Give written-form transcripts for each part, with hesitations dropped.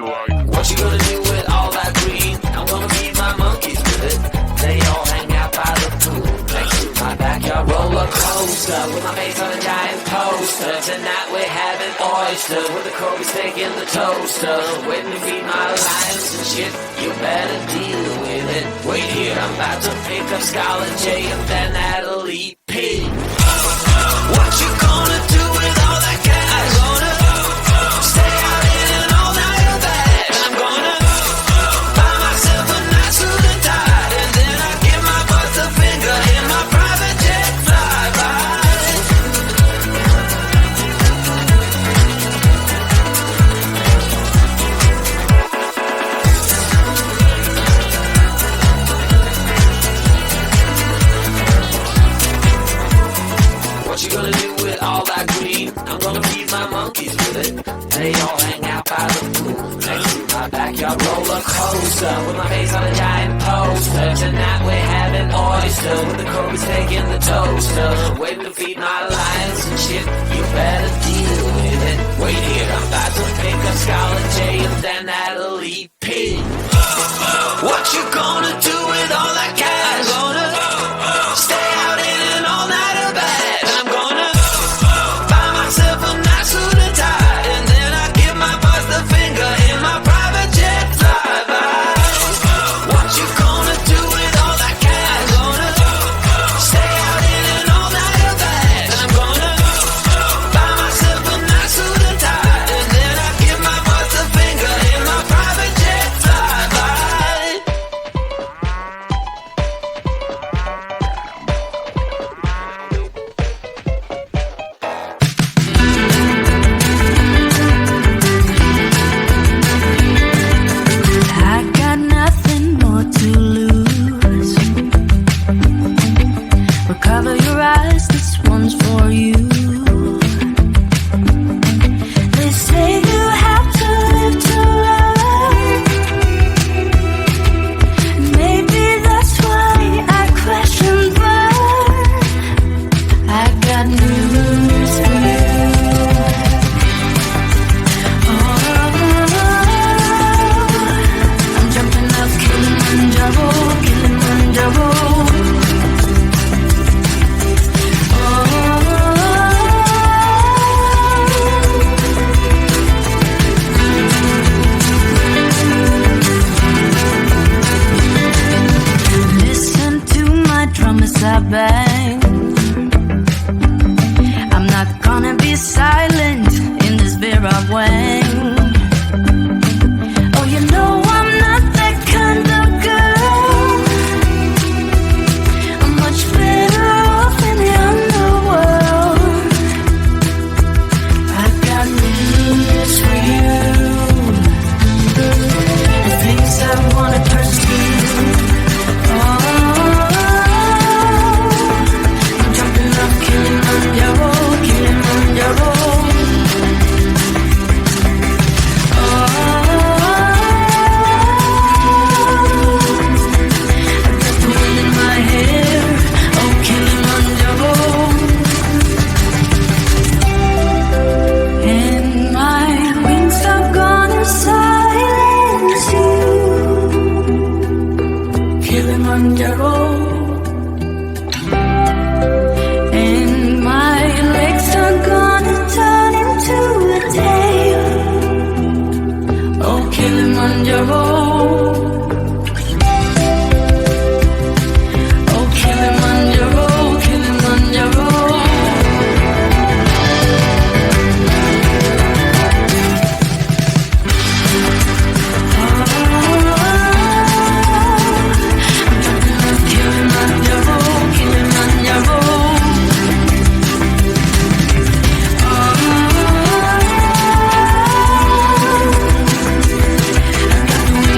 What you gonna do with all that green? I'm gonna feed my monkeys with it. They all hang out by the pool next to my backyard roller coaster with my face on a giant poster. Tonight we're having oysters with the Kobe steak in the toaster. Waiting to feed my lions and shit. You better deal with it. Wait here, I'm about to pick up Scarlet J and then Natalie P. What you gonna do with all that cash? Gonna stay out in an all-nighter bed. I'm gonna buy myself a nice suit and tie, and then I give my boss a finger in my private jet flyby. What you gonna do with all that green? I'm gonna feed my monkeys with it. They all hang out by the pool next to my backyard roller coaster with my face on a giant poster. Tonight we're having oysters with the Kobe steak in the toaster. Waiting to feed my lions and shit. You better deal with it. Wait here, I'm about to pick up Scarlet J and then Natalie P. What you gonna do with all that cash? Gonna stay out in an all-nighter bed. I'm gonna buy myself a nice suit and tie, and then I give my boss the finger in my private jet flyby. What you gonna do with all that cash? Gonna stay out in an all-nighter bed. I'm gonna buy myself a nice suit and tie, and then I give my boss the finger in my private jet flyby. I got nothing more to lose. Recover your eyes, this one's for you. They say you have to live to love. Maybe that's why I question, but I got news for you. I'm jumping up Kilimanjaro, Kilimanjaro. Listen to my drum as I bang. I'm not gonna be silent in this Vera Wang. Oh, you know I'm not that kind of girl. I'm much better off in the underworld. I got news for you. The things I wanna pursue. I'm jumping up Kilimanjaro, Kilimanjaro. I've got the wind in my hair, oh Kilimanjaro. And my wings are gonna silence you, Kilimanjaro. And my legs are gonna turn into a tail, oh Kilimanjaro. Oh Kilimanjaro, Kilimanjaro. I'm jumping up Kilimanjaro, Kilimanjaro. I've got the wind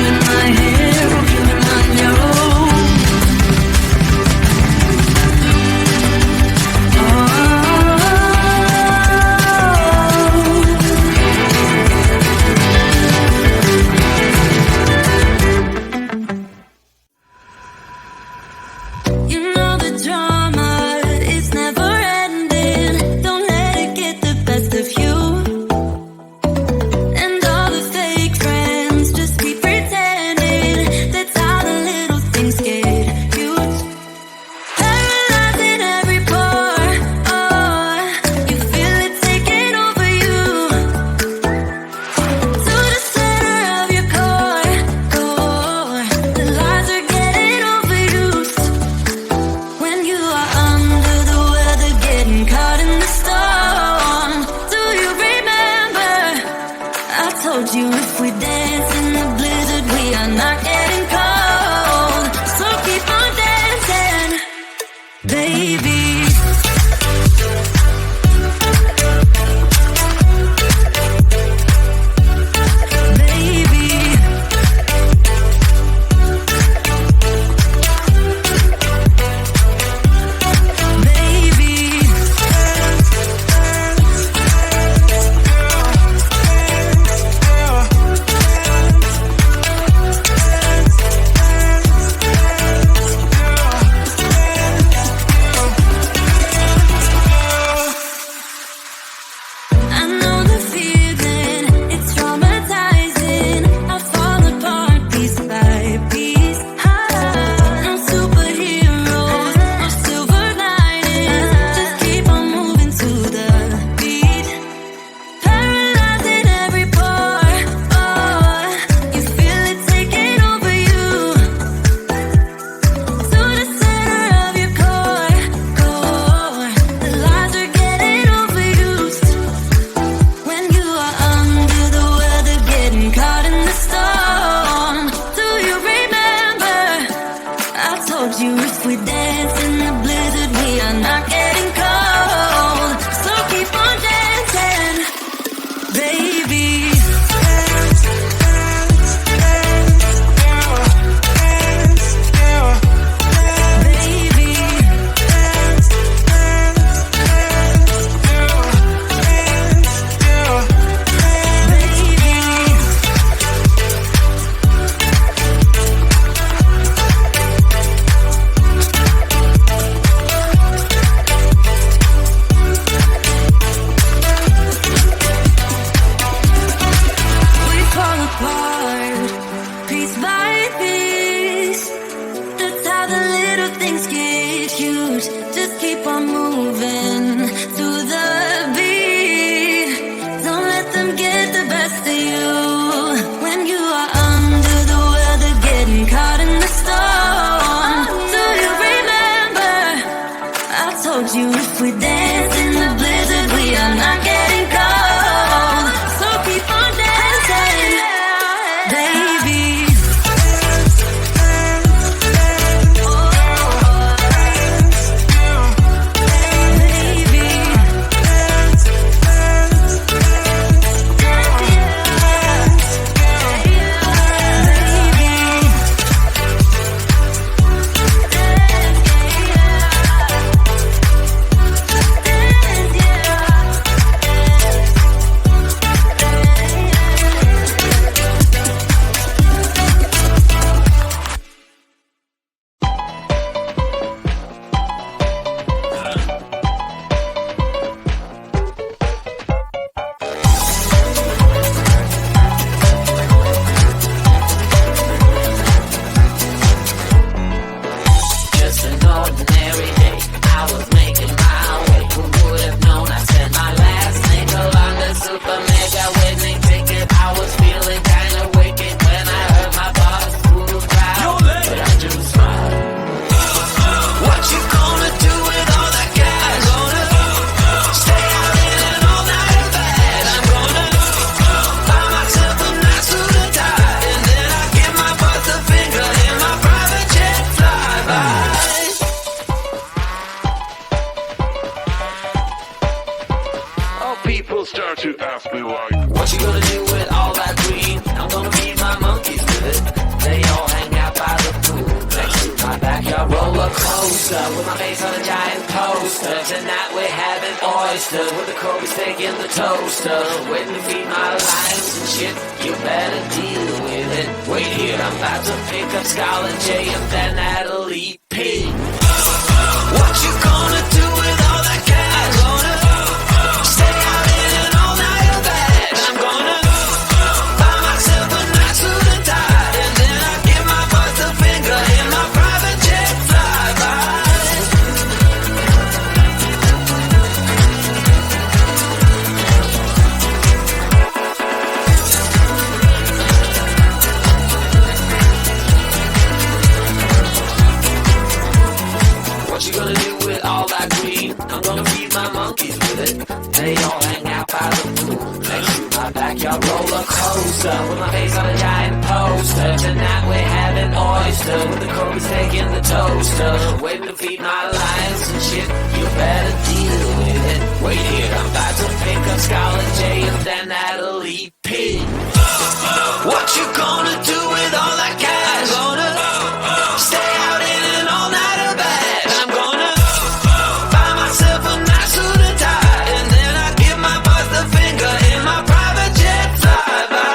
dance in the blizzard, we are not getting cold. So keep on dancing, baby. closer with my face on a giant poster. Tonight we're having oysters with the Kobe's taking the toaster. Waiting to feed my lions and shit. You better deal with it. Wait here, I'm about to pick up Scarlet J and then Natalie P. What you gonna do with all that cash? I'm gonna stay out in an all-nighter bash. I'm gonna buy myself a nice suit and tie, and then I give my boss the finger in my private jet flyby.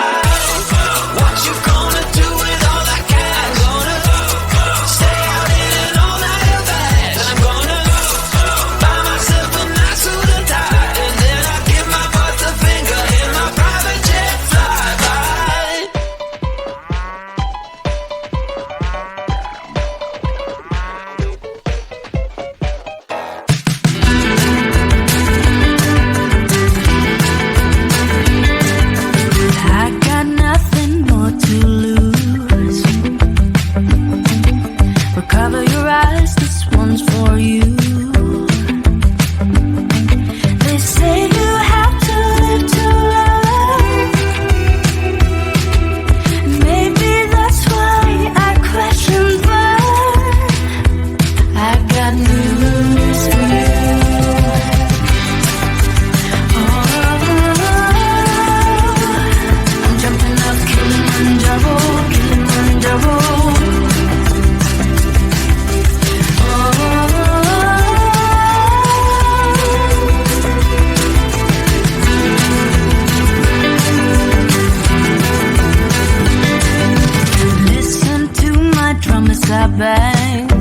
What you gonna do with all that cash? I'm gonna stay out in an all-nighter bash. I'm gonna buy myself a nice suit and tie, and then I give my boss the finger in my private jet flyby. I got nothing more to lose. Recover your eyes, this one's for you. They say you have to live to love. Maybe that's why I question, but I got news for you. I'm jumping up Kilimanjaro, Kilimanjaro. Listen to my drum as I bang.